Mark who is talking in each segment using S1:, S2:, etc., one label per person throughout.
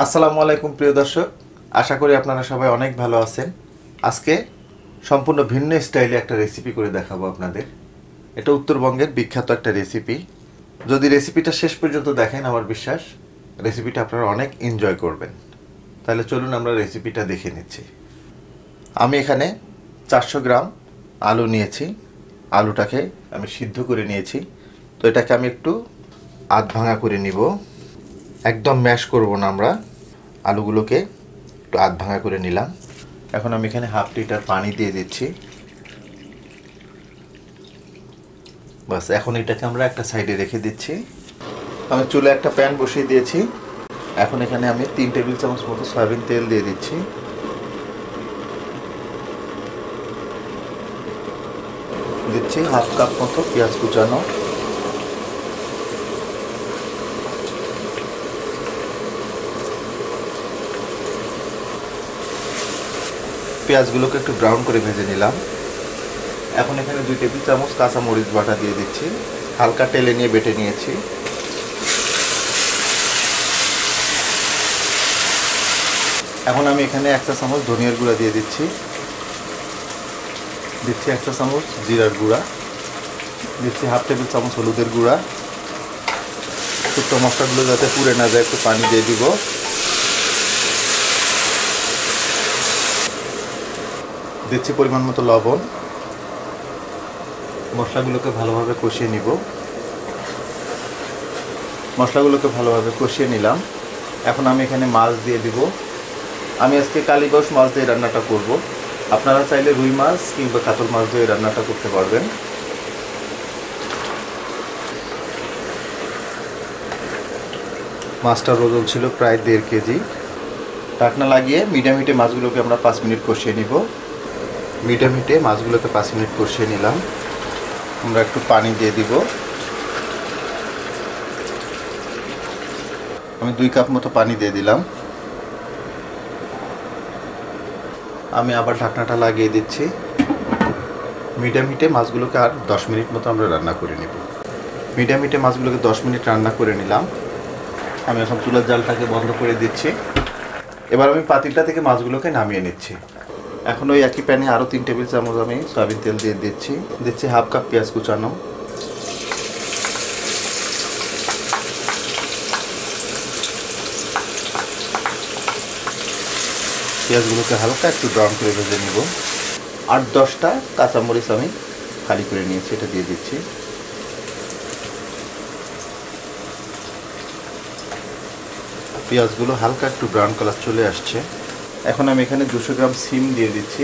S1: আসসালামু আলাইকুম প্রিয় দর্শক, আশা করি আপনারা সবাই অনেক ভালো আছেন। আজকে সম্পূর্ণ ভিন্ন স্টাইলে একটা রেসিপি করে দেখাবো আপনাদের। এটা উত্তরবঙ্গের বিখ্যাত একটা রেসিপি। যদি রেসিপিটা শেষ পর্যন্ত দেখেন, আমার বিশ্বাস রেসিপিটা আপনারা অনেক এনজয় করবেন। তাহলে চলুন আমরা রেসিপিটা দেখে নিচ্ছি। আমি এখানে 400 গ্রাম আলু নিয়েছি। আলুটাকে আমি সিদ্ধ করে নিয়েছি। তো এটাকে আমি একটু আধ ভাঙা করে নিব। একদম ম্যাশ করব না আমরা, আলুগুলোকে একটু আধ ভাঙা করে নিলাম। এখন আমি এখানে হাফ লিটার পানি দিয়ে দিচ্ছি। বাস, এখন এটাকে আমরা একটা সাইডে রেখে দিচ্ছি। আমি চুলে একটা প্যান বসিয়ে দিয়েছি। এখন এখানে আমি 3 টেবিল চামচ মতো সয়াবিন তেল দিয়ে দিচ্ছি। দিচ্ছি হাফ কাপ মতো পেঁয়াজ কুচানো। পেঁয়াজগুলোকে একটু ব্রাউন করে ভেজে নিলাম। এখন এখানে 2 টেবিল চামচ কাঁচা মরিচ বাটা দিয়ে দিচ্ছি। হালকা টেলে নিয়ে বেটে নিয়েছি। এখন আমি এখানে 1 চা চামচ ধনিয়ার গুঁড়া দিয়ে দিচ্ছি। দিচ্ছি 1 চা চামচ জিরার গুঁড়া। দিচ্ছি হাফ টেবিল চামচ হলুদের গুঁড়া। শুকনো মশলাগুলো যাতে পুড়ে না যায় একটু পানি দিয়ে দিব। দিচ্ছি পরিমাণ মতো লবণ। মশলাগুলোকে ভালোভাবে কষিয়ে নিব। মশলাগুলোকে ভালোভাবে কষিয়ে নিলাম। এখন আমি এখানে মাছ দিয়ে দিব। আমি আজকে কালীবাউস মাছ দিয়ে রান্নাটা করব। আপনারা চাইলে রুই মাছ কিংবা কাতল মাছ দিয়ে রান্নাটা করতে পারবেন। মাছটার ওজন ছিল প্রায় 1.5 কেজি। ঢাকনা লাগিয়ে মিডিয়াম হিটে মাছগুলোকে আমরা 5 মিনিট কষিয়ে নিব। মিডিয়াম হিটে মাছগুলোকে 5 মিনিট কষিয়ে নিলাম। আমরা একটু পানি দিয়ে দিব। আমি 2 কাপ মতো পানি দিয়ে দিলাম। আমি আবার ঢাকনাটা লাগিয়ে দিচ্ছি। মিডিয়াম হিটে মাছগুলোকে আর 10 মিনিট মতো আমরা রান্না করে নেব। মিডিয়াম হিটে মাছগুলোকে 10 মিনিট রান্না করে নিলাম। আমি এখন চুলার জালটাকে বন্ধ করে দিচ্ছি। এবার আমি পাতিলটা থেকে মাছগুলোকে নামিয়ে নিচ্ছি। এখন ওই একই প্যানে আরও 3 টেবিল চামচ আমি সয়াবিন তেল দিয়ে দিচ্ছি। দিচ্ছি হাফ কাপ পেঁয়াজ কুচানো। পেঁয়াজগুলোকে হালকা একটু ব্রাউন করে ভেজে নেব। 8-10টা কাঁচামরিচ আমি খালি করে নিয়েছি, এটা দিয়ে দিচ্ছি। পেঁয়াজগুলো হালকা একটু ব্রাউন কালার চলে আসছে। এখন আমি এখানে 200 গ্রাম সিম দিয়ে দিচ্ছি।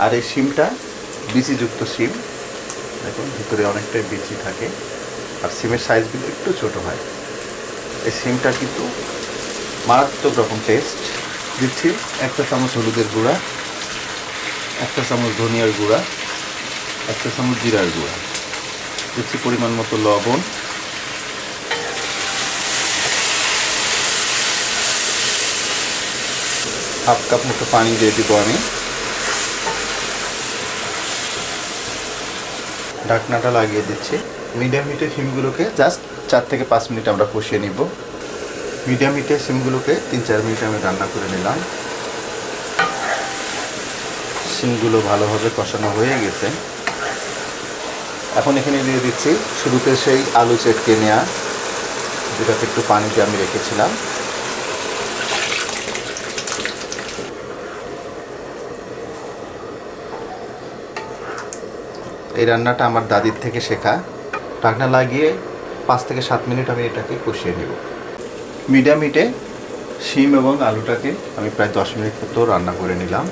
S1: আর এই সিমটা বিচিযুক্ত সিম, দেখুন ভিতরে অনেকটাই বিচি থাকে আর সিমের সাইজগুলো একটু ছোট হয়। এই সিমটা কিন্তু মারাত্মক রকম টেস্ট। দিচ্ছি 1 চা চামচ হলুদের গুঁড়া, 1 চা চামচ ধনিয়ার গুঁড়া, 1 চা চামচ জিরার গুঁড়া। দিচ্ছি পরিমাণ মতো লবণ। হাফ কাপ মতো পানি দিয়ে দিব আমি। ঢাকনাটা লাগিয়ে দিচ্ছি। মিডিয়াম হিটে সিমগুলোকে জাস্ট 4 থেকে 5 মিনিট আমরা কষিয়ে নিব। মিডিয়াম হিটে সিমগুলোকে 3-4 মিনিট আমি রান্না করে নিলাম। সিমগুলো ভালোভাবে কষানো হয়ে গেছে। এখন এখানে দিয়ে দিচ্ছি শুরুতে সেই আলু চেটকে নেওয়া, যেটাতে একটু পানিতে আমি রেখেছিলাম। এই রান্নাটা আমার দাদির থেকে শেখা। ঢাকনা লাগিয়ে 5 থেকে 7 মিনিট আমি এটাকে কষিয়ে নেব। মিডিয়াম হিটে শিম এবং আলুটাকে আমি প্রায় 10 মিনিট মতো রান্না করে নিলাম।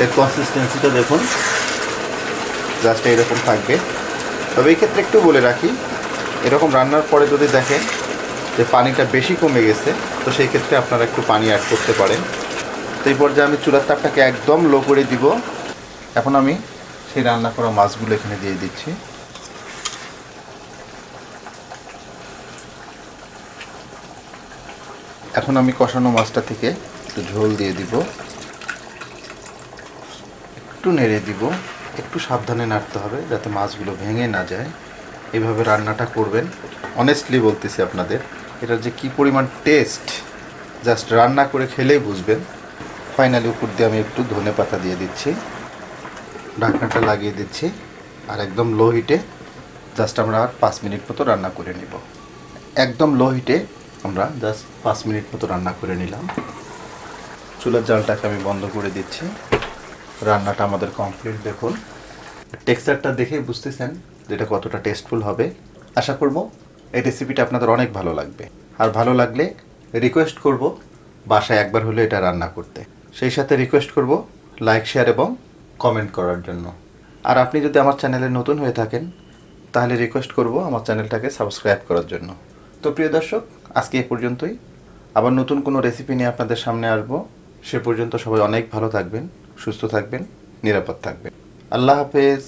S1: এর কনসিস্টেন্সিটা দেখুন, জাস্ট এরকম থাকবে। তবে এই ক্ষেত্রে একটু বলে রাখি, এরকম রান্নার পরে যদি দেখেন যে পানিটা বেশি কমে গেছে, তো সেই ক্ষেত্রে আপনারা একটু পানি অ্যাড করতে পারেন। তো এই পর্যায়ে আমি চুলার তাপটাকে একদম লো করে দিব। এখন আমি সেই রান্না করা মাছগুলো এখানে দিয়ে দিচ্ছি। এখন আমি কষানো মাছটা থেকে একটু ঝোল দিয়ে দিব। একটু নেড়ে দিব। একটু সাবধানে নাড়তে হবে যাতে মাছগুলো ভেঙে না যায়। এইভাবে রান্নাটা করবেন। অনেস্টলি বলতেছি আপনাদের, এটার যে কী পরিমাণ টেস্ট জাস্ট রান্না করে খেলেই বুঝবেন। ফাইনালি উপর দিয়ে আমি একটু ধনেপাতা দিয়ে দিচ্ছি, ঢাকনাটা লাগিয়ে দিচ্ছি, আর একদম লো হিটে জাস্ট আমরা আর 5 মিনিট মতো রান্না করে নিব। একদম লো হিটে আমরা জাস্ট 5 মিনিট মতো রান্না করে নিলাম। চুলার জালটাকে আমি বন্ধ করে দিচ্ছি। রান্নাটা আমাদের কমপ্লিট। দেখুন টেক্সচারটা দেখেই বুঝতেছেন যেটা কতটা টেস্টফুল হবে। আশা করব এই রেসিপিটা আপনাদের অনেক ভালো লাগবে, আর ভালো লাগলে রিকোয়েস্ট করব বাসায় একবার হলে এটা রান্না করতে। সেই সাথে রিকোয়েস্ট করব লাইক, শেয়ার এবং কমেন্ট করার জন্য। আর আপনি যদি আমার চ্যানেলে নতুন হয়ে থাকেন তাহলে রিকোয়েস্ট করব আমার চ্যানেলটাকে সাবস্ক্রাইব করার জন্য। তো প্রিয় দর্শক, আজকে এ পর্যন্তই। আবার নতুন কোনো রেসিপি নিয়ে আপনাদের সামনে আসবো। সে পর্যন্ত সবাই অনেক ভালো থাকবেন, সুস্থ থাকবেন, নিরাপদ থাকবেন। আল্লাহ হাফেজ।